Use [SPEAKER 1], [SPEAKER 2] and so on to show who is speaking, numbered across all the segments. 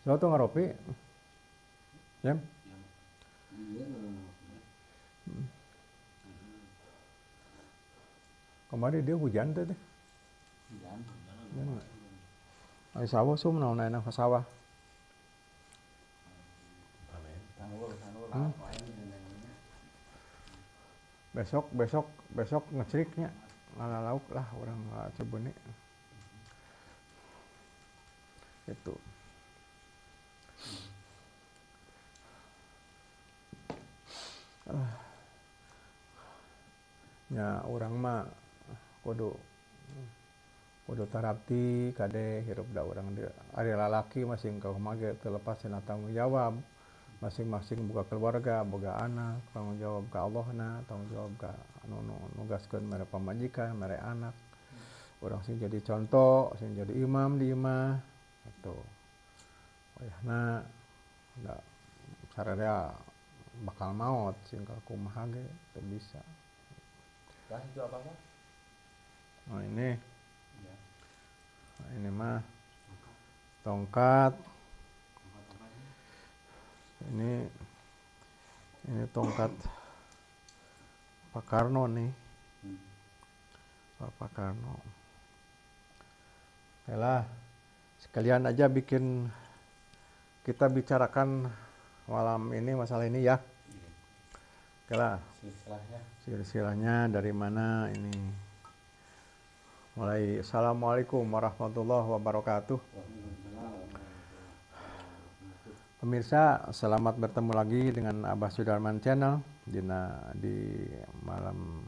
[SPEAKER 1] Lo tuh ngaropi, ya? Kemarin dia hujan tuh deh. Ay sawah sum naon na ka sawah. Besok ngecriknya lauk lah orang Cibeuni. Itu. Ya orang mah kudu tarapti kade hirup da urang dia. Ari lalaki masing kumaha ge teu lepas tina tanggung jawab. Masing-masing boga keluarga, boga anak, tanggung jawab ka Allahna, tanggung jawab ka anu nugaskeun mere pamajikan, mere anak. Urang sing jadi contoh, sing jadi imam di imah atuh. Wayahna da sararea bakal maot sing kumaha ge teu bisa.
[SPEAKER 2] Lah itu apa?
[SPEAKER 1] Oh ini mah tongkat. Ini tongkat Pak Karno nih. Pak Karno. Yalah, sekalian aja bikin kita bicarakan malam ini masalah ini ya. Okelah. Silsilahnya dari mana ini? Mulai Assalamualaikum warahmatullahi wabarakatuh. Pemirsa, selamat bertemu lagi dengan Abah Sudarman Channel di malam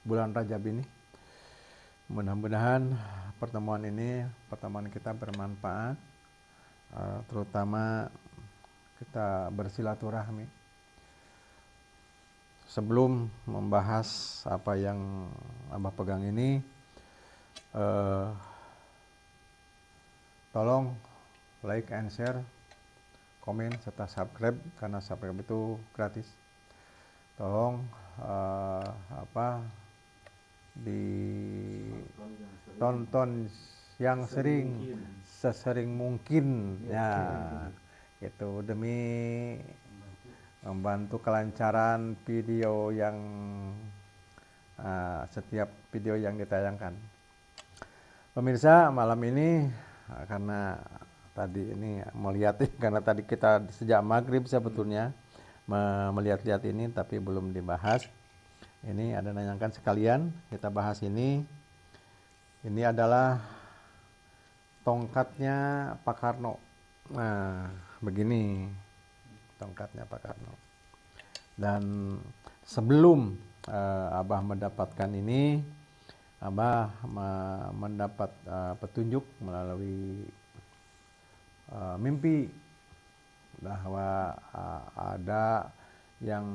[SPEAKER 1] bulan Rajab ini. Mudah-mudahan pertemuan kita bermanfaat, terutama kita bersilaturahmi. Sebelum membahas apa yang Abah pegang ini, tolong like and share, komen serta subscribe karena subscribe itu gratis. Tolong ditonton yang sesering mungkin ya, itu demi membantu kelancaran video yang setiap video yang ditayangkan. Pemirsa, malam ini karena tadi ini melihat karena tadi kita sejak maghrib sebetulnya melihat-lihat ini tapi belum dibahas. Ini ada nanyakan sekalian kita bahas ini. Ini adalah tongkatnya Pak Karno. Nah, begini tongkatnya Pak Karno. Dan sebelum Abah mendapatkan ini, Abah mendapat petunjuk melalui mimpi bahwa ada yang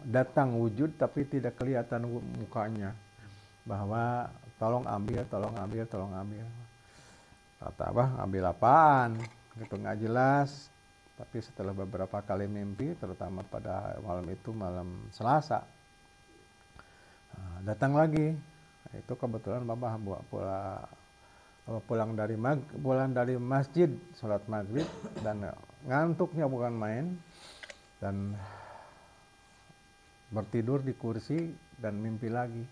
[SPEAKER 1] datang wujud tapi tidak kelihatan mukanya, bahwa tolong ambil. Kata Abah, ambil apaan? Gitu nggak jelas. Tapi setelah beberapa kali mimpi, terutama pada malam Selasa, datang lagi. Itu kebetulan Babah pulang dari masjid, sholat maghrib, dan ngantuknya bukan main, dan bertidur di kursi dan mimpi lagi.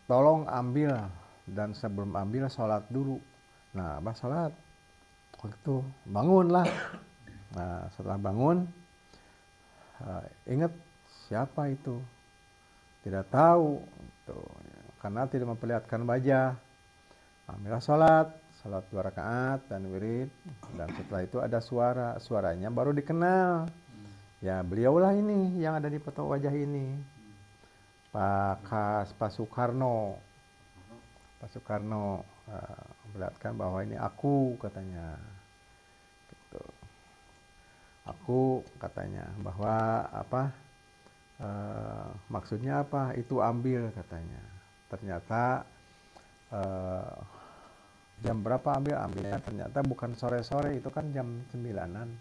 [SPEAKER 1] Tolong ambil, dan sebelum ambil sholat dulu. Nah, Abah sholat. Waktu bangunlah. Nah, setelah bangun, ingat siapa itu? Tidak tahu, karena tidak memperlihatkan wajah. Ambillah sholat 2 rakaat dan wirid, dan setelah itu ada suaranya baru dikenal. Ya, beliaulah ini yang ada di foto wajah ini, Pak Soekarno. Pak Soekarno memperlihatkan bahwa ini aku, katanya. Gitu. Aku, katanya, bahwa maksudnya apa? Itu ambil, katanya. Ternyata jam berapa ambilnya? Ternyata bukan sore-sore, itu kan jam 9-an.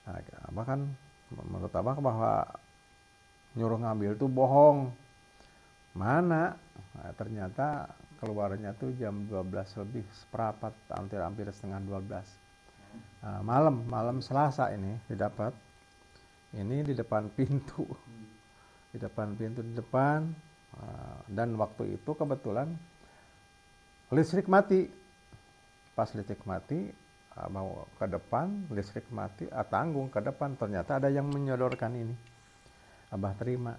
[SPEAKER 1] Nah, Abah kan menurut Abah bahwa nyuruh ngambil itu bohong. Mana? Nah, ternyata keluarnya tuh jam 12 lebih seperempat, hampir setengah 12. Malam Selasa ini didapat. Ini di depan pintu. Di depan. Dan waktu itu kebetulan listrik mati. Pas listrik mati, mau ke depan, listrik mati, tanggung ke depan. Ternyata ada yang menyodorkan ini. Abah terima.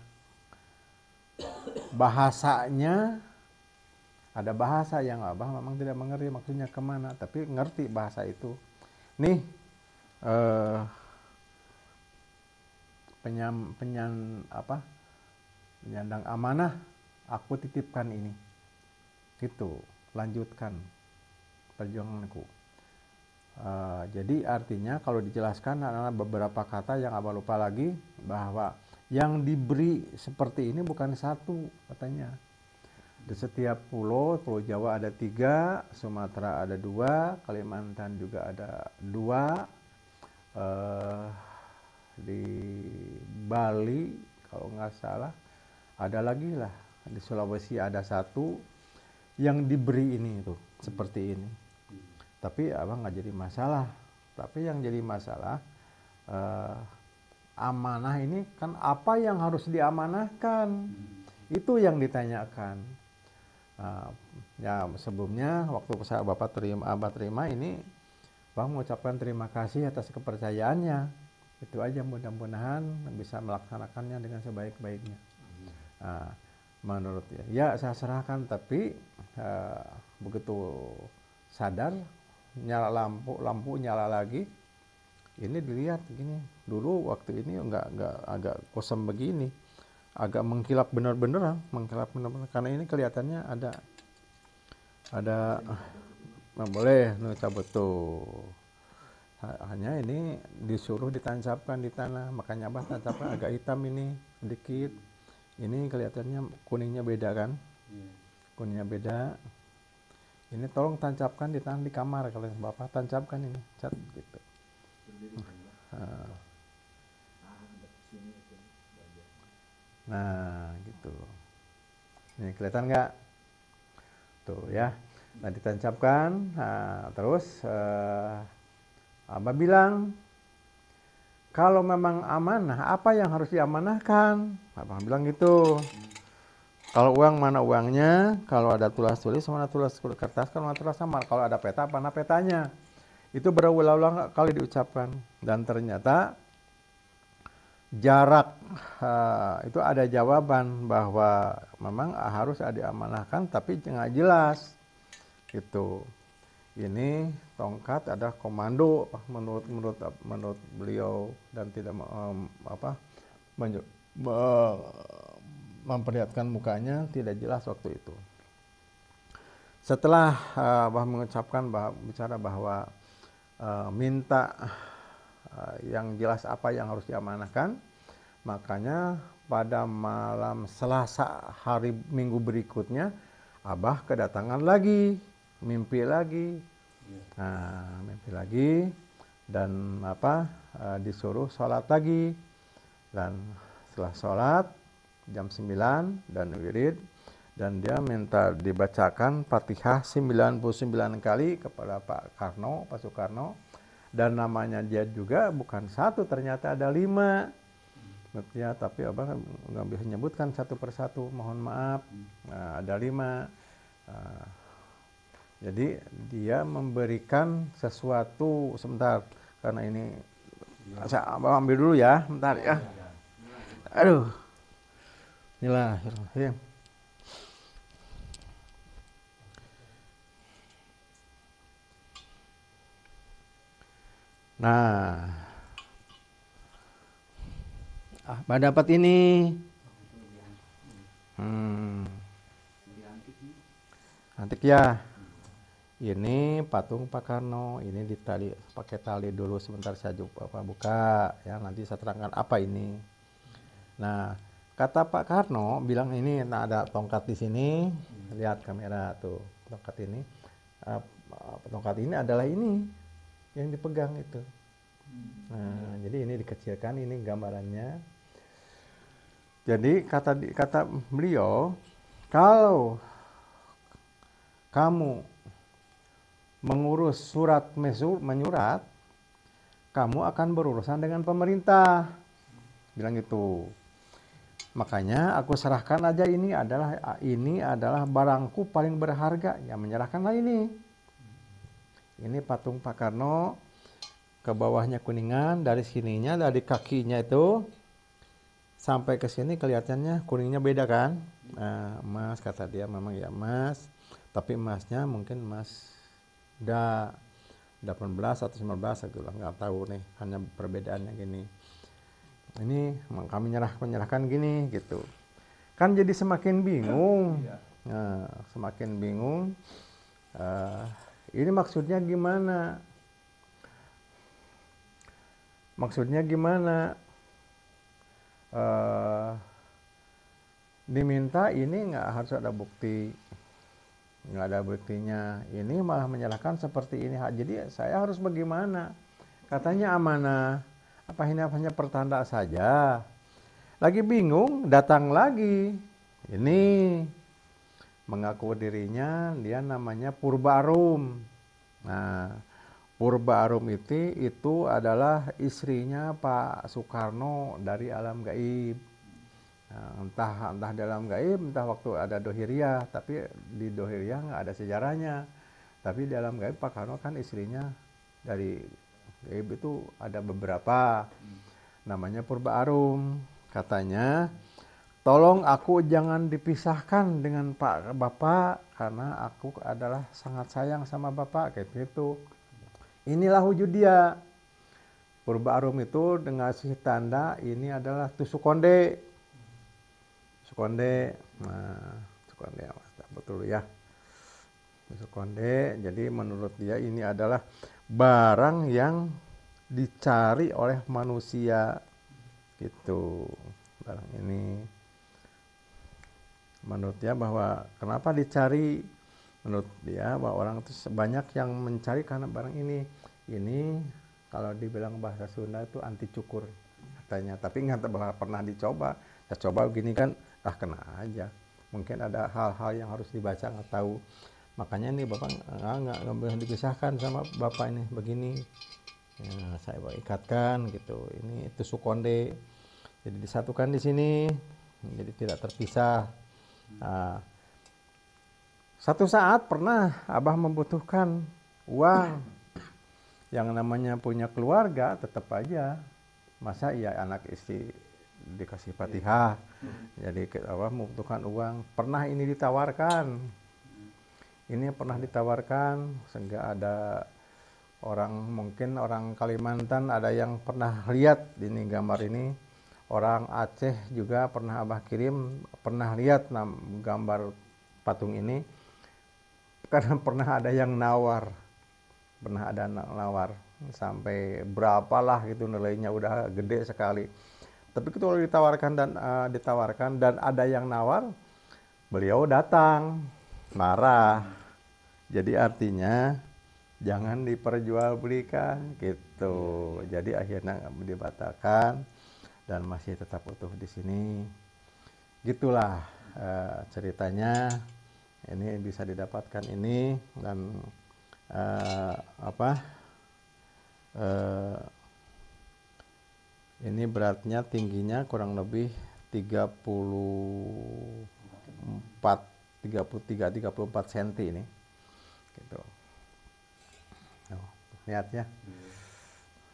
[SPEAKER 1] Bahasanya, ada bahasa yang Abah memang tidak mengerti maksudnya kemana. Tapi ngerti bahasa itu. Nih, penyandang amanah, aku titipkan ini. Gitu, lanjutkan perjuanganku. Jadi artinya kalau dijelaskan adalah beberapa kata yang Abah lupa lagi, bahwa yang diberi seperti ini bukan satu katanya. Di setiap pulau Jawa ada 3, Sumatera ada 2, Kalimantan juga ada 2, di Bali kalau nggak salah ada lagi lah, di Sulawesi ada 1 yang diberi ini itu seperti ini. Tapi abang nggak jadi masalah. Tapi yang jadi masalah amanah ini kan apa yang harus diamanahkan, itu yang ditanyakan. Ya sebelumnya waktu Abah terima ini, Bang mengucapkan terima kasih atas kepercayaannya. Itu aja, mudah-mudahan bisa melaksanakannya dengan sebaik-baiknya. Menurut ya saya serahkan, tapi begitu sadar nyala lampu nyala lagi, ini dilihat gini. Dulu waktu ini enggak agak kosong begini, agak mengkilap benar-benar karena ini kelihatannya ada boleh cabut tuh. Hanya ini disuruh ditancapkan di tanah, makanya Abah tancapkan agak hitam ini sedikit. Ini kelihatannya kuningnya beda kan? Kuningnya beda. Ini tolong tancapkan di tanah di kamar, kalau Bapak tancapkan ini, cat gitu. Nah, gitu. Ini kelihatan nggak? Tuh ya. Nah, ditancapkan. Nah, terus Abah bilang, kalau memang amanah, apa yang harus diamanahkan? Abah bilang gitu. Kalau uang, mana uangnya? Kalau ada tulis mana tulis kertas, kalau mana tulis sama. Kalau ada peta, mana petanya? Itu berulang-ulang kali diucapkan. Dan ternyata jarak itu ada jawaban bahwa memang harus diamanahkan, tapi nggak jelas. Gitu. Ini tongkat ada komando menurut beliau, dan tidak memperlihatkan mukanya, tidak jelas waktu itu. Setelah mengucapkan bicara bahwa minta yang jelas apa yang harus diamanahkan, makanya pada malam Selasa hari Minggu berikutnya Abah kedatangan lagi, mimpi lagi. Mimpi lagi, dan disuruh sholat lagi. Dan setelah sholat jam 9 dan wirid, dan dia minta dibacakan Fatihah 99 kali kepada Pak Soekarno, dan namanya dia juga bukan 1, ternyata ada 5. Ya, tapi Abang nggak bisa menyebutkan satu persatu, mohon maaf. Ada 5. Jadi dia memberikan sesuatu, sebentar, karena ini saya ambil dulu ya, bentar ya. Aduh. Bismillahirrahmanirrahim. Nah, Abah dapat ini. Antik ya. Ini patung Pak Karno, ini pakai tali dulu, sebentar saya buka ya, nanti saya terangkan apa ini. Nah, kata Pak Karno bilang ini, ada tongkat di sini, lihat kamera tuh, tongkat ini. Tongkat ini adalah ini yang dipegang itu. Nah, jadi ini dikecilkan, ini gambarannya. Jadi kata beliau, kalau kamu mengurus surat menyurat, kamu akan berurusan dengan pemerintah. Bilang gitu. Makanya aku serahkan aja, ini adalah barangku paling berharga. Ya menyerahkanlah ini. Ini patung Pak Karno, ke bawahnya kuningan, dari sininya, dari kakinya itu sampai ke sini kelihatannya kuningnya beda kan? Nah, emas kata dia, memang ya emas, tapi emasnya mungkin emas udah 18 atau 19 gitu lah, nggak tahu nih, hanya perbedaannya gini. Ini kami menyerahkan gini gitu. Kan jadi semakin bingung. Nah, semakin bingung. Ini maksudnya gimana? Maksudnya gimana? Diminta ini nggak harus ada bukti, nggak ada buktinya. Ini malah menyalahkan seperti ini. Jadi saya harus bagaimana? Katanya amanah. Apa ini hanya pertanda saja? Lagi bingung, datang lagi. Ini mengaku dirinya dia namanya Purba Arum. Nah, Purba Arum itu adalah istrinya Pak Soekarno dari alam gaib. Nah, entah dalam gaib, entah waktu ada dohiriyah, tapi di dohiriyah nggak ada sejarahnya. Tapi di alam gaib Pak Karno kan istrinya dari gaib itu ada beberapa. Namanya Purba Arum. Katanya, tolong aku jangan dipisahkan dengan Pak Bapak karena aku adalah sangat sayang sama Bapak, kayak gitu. Inilah wujud dia. Purba Arum itu dengan si tanda ini adalah tusuk konde. Tusuk konde. Nah, tusuk konde betul ya. Tusuk konde. Jadi menurut dia ini adalah barang yang dicari oleh manusia gitu. Barang ini menurut dia bahwa kenapa dicari, menurut dia bahwa orang itu banyak yang mencari karena barang ini kalau dibilang bahasa Sunda itu anti cukur katanya, tapi nggak pernah dicoba. Ya coba begini kan kena aja, mungkin ada hal-hal yang harus dibaca, nggak tahu. Makanya nih Bapak nggak boleh dipisahkan sama Bapak ini begini. Ya, saya ikatkan gitu. Ini tusuk konde, jadi disatukan di sini, jadi tidak terpisah. Nah, satu saat pernah Abah membutuhkan uang, yang namanya punya keluarga tetap aja, masa iya anak istri dikasih Fatihah. Jadi Abah membutuhkan uang, pernah ini ditawarkan. Ini pernah ditawarkan, sehingga ada mungkin orang Kalimantan ada yang pernah lihat ini gambar ini, orang Aceh juga pernah Abah kirim, pernah lihat gambar patung ini, karena pernah ada yang nawar, sampai berapalah gitu, nilainya udah gede sekali. Tapi kalau ditawarkan dan ada yang nawar, beliau datang marah. Jadi artinya jangan diperjualbelikan gitu. Jadi akhirnya dibatalkan dan masih tetap utuh di sini. Gitulah ceritanya. Ini bisa didapatkan ini, dan ini beratnya, tingginya kurang lebih 34 cm ini. Gitu. Lihat ya.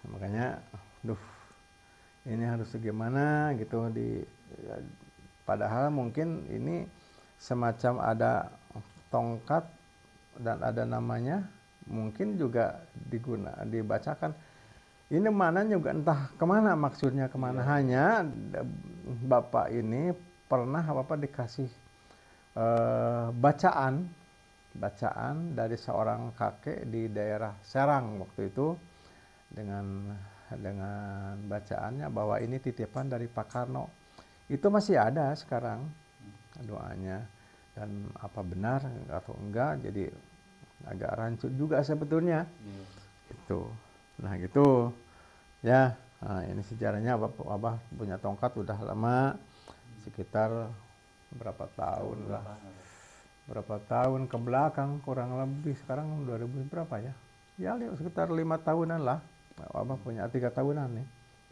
[SPEAKER 1] Makanya ini harus gimana gitu padahal mungkin ini semacam ada tongkat dan ada namanya, mungkin juga dibacakan. Ini mana juga entah kemana, maksudnya kemana. Hanya Bapak ini pernah dikasih bacaan dari seorang kakek di daerah Serang waktu itu, dengan bacaannya bahwa ini titipan dari Pak Karno. Itu masih ada sekarang doanya, dan apa benar atau enggak, jadi agak rancu juga sebetulnya. Itu. Nah gitu ya. Nah, ini sejarahnya. Abah punya tongkat udah lama, sekitar berapa tahun lah. berapa tahun ke belakang kurang lebih, sekarang 2000 berapa ya? Ya sekitar 5 tahunan lah. Abah punya 3 tahunan nih.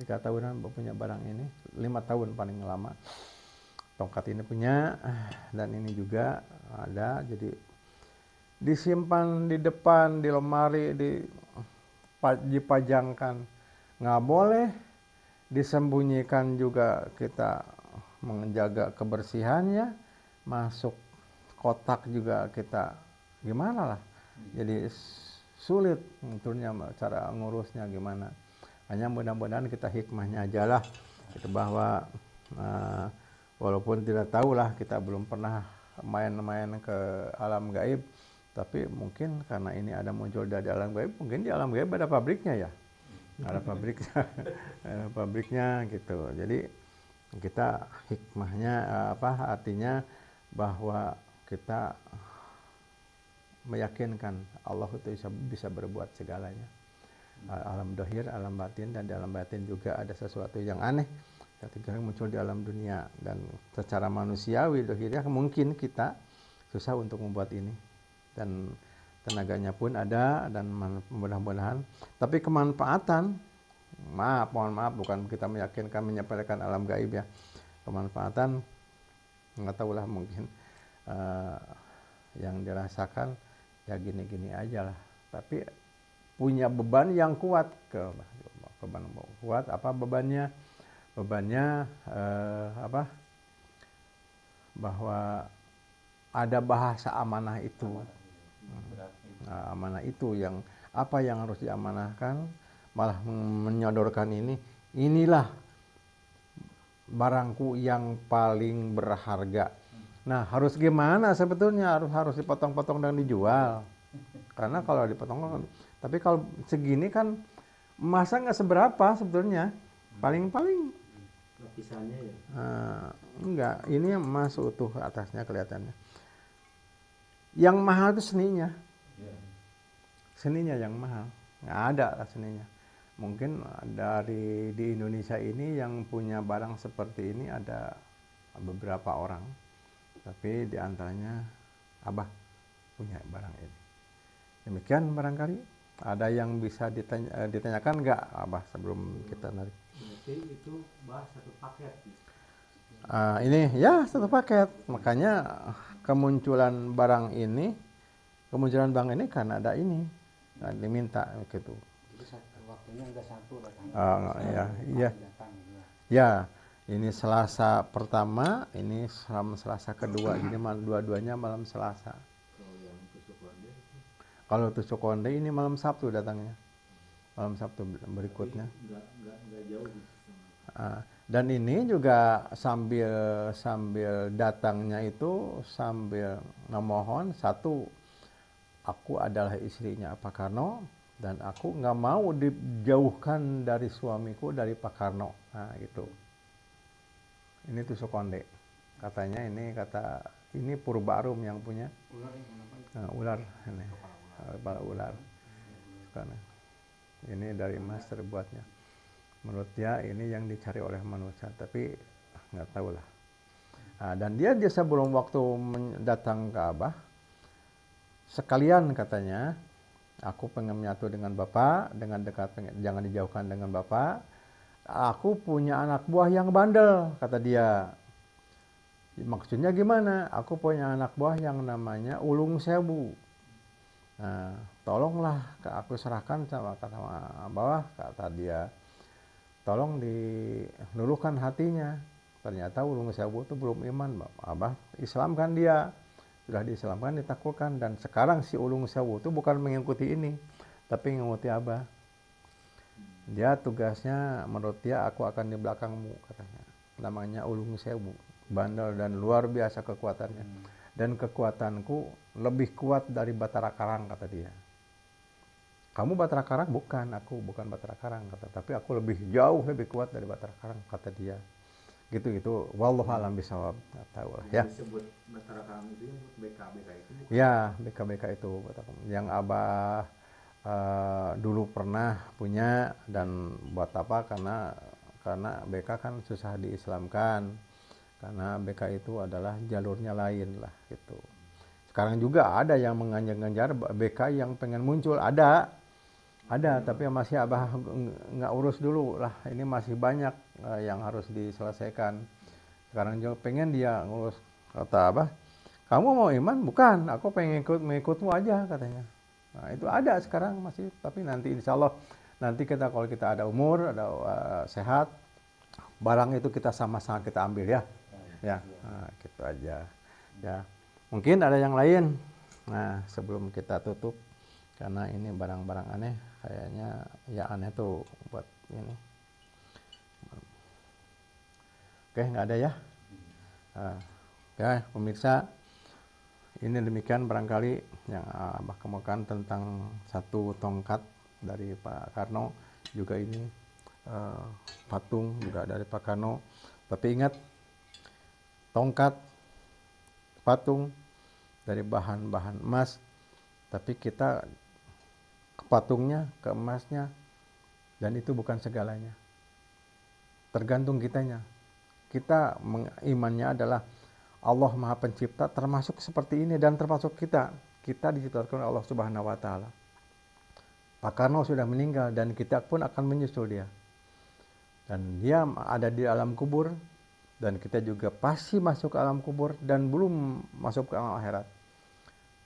[SPEAKER 1] 3 tahunan Abah punya barang ini. 5 tahun paling lama. Tongkat ini punya, dan ini juga ada. Jadi disimpan di depan, di lemari, dipajangkan. Nggak boleh disembunyikan juga, kita menjaga kebersihannya. Masuk kotak juga kita gimana lah. Jadi sulit tentunya cara ngurusnya gimana. Hanya mudah-mudahan kita hikmahnya aja lah. Itu bahwa walaupun tidak tahu lah, kita belum pernah main-main ke alam gaib, tapi mungkin karena ini ada muncul dari alam gaib, mungkin di alam gaib ada pabriknya ya. Ada pabriknya, ada pabriknya gitu. Jadi kita hikmahnya artinya bahwa kita meyakinkan Allah itu bisa berbuat segalanya. Alam dohir, alam batin, dan di alam batin juga ada sesuatu yang aneh ketika muncul di alam dunia, dan secara manusiawi dohirnya mungkin kita susah untuk membuat ini, dan tenaganya pun ada, dan mudah-mudahan, tapi kemanfaatan, mohon maaf, bukan kita meyakinkan menyepelekan alam gaib ya, kemanfaatan nggak tahu lah, mungkin yang dirasakan ya gini-gini aja lah, tapi punya beban yang kuat, beban kuat. Apa bebannya? Bebannya bahwa ada bahasa amanah itu. Amanah itu yang apa yang harus diamanahkan, malah menyodorkan inilah barangku yang paling berharga. Nah, harus gimana sebetulnya? Harus dipotong-potong dan dijual. Karena kalau dipotong, tapi kalau segini kan masa nggak seberapa sebetulnya. Paling-paling
[SPEAKER 2] lapisannya ya.
[SPEAKER 1] Enggak, ini emas utuh atasnya kelihatannya. Yang mahal itu seninya. Seninya yang mahal. Nggak ada lah seninya. Mungkin di Indonesia ini yang punya barang seperti ini ada beberapa orang. Tapi diantaranya Abah punya barang ini. Demikian barangkali. Ada yang bisa ditanyakan nggak Abah sebelum kita narik?
[SPEAKER 2] Berarti itu bahas satu paket.
[SPEAKER 1] Ini ya satu paket. Makanya kemunculan barang ini karena ada ini. Nah, diminta gitu.
[SPEAKER 2] Jadi waktunya udah satu datang.
[SPEAKER 1] Ya. Ya, ini Selasa pertama, ini Selasa kedua. Jadi dua-duanya malam Selasa. Kalau tusuk konde ini malam Sabtu datangnya, malam Sabtu berikutnya.
[SPEAKER 2] Nggak jauh.
[SPEAKER 1] Dan ini juga sambil datangnya itu sambil memohon, satu, aku adalah istrinya Pak Karno dan aku nggak mau dijauhkan dari suamiku, dari Pak Karno. Nah gitu. Ini tusuk konde. Katanya ini Purba Arum yang punya. Ular ini. Kepala ular. Karena ini dari emas terbuatnya. Menurut dia ini yang dicari oleh manusia, tapi nggak tahu lah. Dan dia sebelum waktu datang ke Abah, sekalian katanya, aku pengen menyatu dengan Bapak, dengan dekat, jangan dijauhkan dengan Bapak. Aku punya anak buah yang bandel, kata dia. Maksudnya gimana? Aku punya anak buah yang namanya Ulung Sewu. Nah, tolonglah aku serahkan sama bawah, kata dia. Tolong diluluhkan hatinya. Ternyata Ulung Sewu itu belum iman. Abah Islamkan dia. Sudah diislamkan, ditaklukkan. Dan sekarang si Ulung Sewu itu bukan mengikuti ini, tapi mengikuti Abah. Dia tugasnya, menurut dia, aku akan di belakangmu, katanya. Namanya Ulung Sewu. Bandel dan luar biasa kekuatannya. Dan kekuatanku lebih kuat dari Batara Karang, kata dia. Kamu Batara Karang? Bukan, aku bukan Batara Karang, kata. Tapi aku jauh lebih kuat dari Batara Karang, kata dia. Gitu. Wallahu alam bisawab. Nggak tahu lah ya.
[SPEAKER 2] Disebut Batara Karang itu BK itu.
[SPEAKER 1] Ya, BK itu. Yang Abah dulu pernah punya, dan buat apa? Karena BK kan susah diislamkan. Karena BK itu adalah jalurnya lain lah gitu. sekarang juga ada yang menganjar-nganjar BK yang pengen muncul, ada, tapi masih Abah nggak urus dulu lah, ini masih banyak yang harus diselesaikan. Sekarang juga pengen dia ngurus, kata Abah, kamu mau iman? Bukan, aku pengen mengikutmu aja katanya. Nah, itu ada sekarang masih, tapi nanti insya Allah nanti kita kalau kita ada umur, ada sehat, barang itu kita sama-sama kita ambil ya. Ya, nah, gitu aja. Ya, mungkin ada yang lain. Nah, sebelum kita tutup, karena ini barang-barang aneh, kayaknya ya aneh tuh buat ini. Oke, nggak ada ya. Ya, pemirsa, ini demikian barangkali yang Abah kemukakan tentang satu tongkat dari Pak Karno, juga ini patung juga dari Pak Karno. Tapi ingat, tongkat, patung dari bahan-bahan emas, tapi kita ke patungnya, ke emasnya, dan itu bukan segalanya. Tergantung kitanya. Kita imannya adalah Allah Maha Pencipta, termasuk seperti ini, dan termasuk kita. Kita diciptakan oleh Allah Subhanahu wa Ta'ala. Pak Karno sudah meninggal dan kita pun akan menyusul dia. Dan dia ada di alam kubur, dan kita juga pasti masuk ke alam kubur dan belum masuk ke alam akhirat.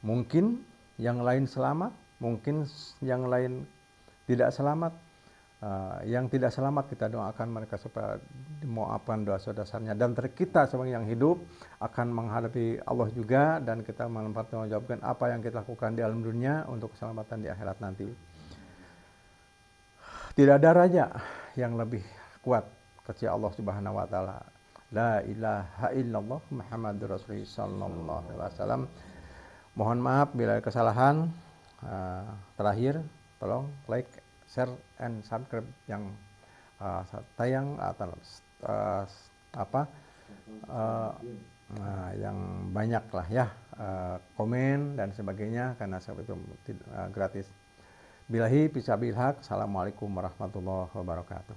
[SPEAKER 1] Mungkin yang lain selamat, mungkin yang lain tidak selamat. Yang tidak selamat kita doakan mereka supaya dimaafkan dosa-dosanya, dan kita sebagai yang hidup akan menghadapi Allah juga, dan kita mempertanggungjawabkan apa yang kita lakukan di alam dunia untuk keselamatan di akhirat nanti. Tidak ada raja yang lebih kuat kecuali Allah Subhanahu wa Ta'ala. La ilaha illallah Muhammadur Rasulullah sallallahu alaihi wasallam. Mohon maaf bila ada kesalahan. Terakhir, tolong like, share, and subscribe yang tayang atau yang banyak lah ya, komen dan sebagainya, karena itu gratis. Billahi fisabilillah. Assalamualaikum warahmatullahi wabarakatuh.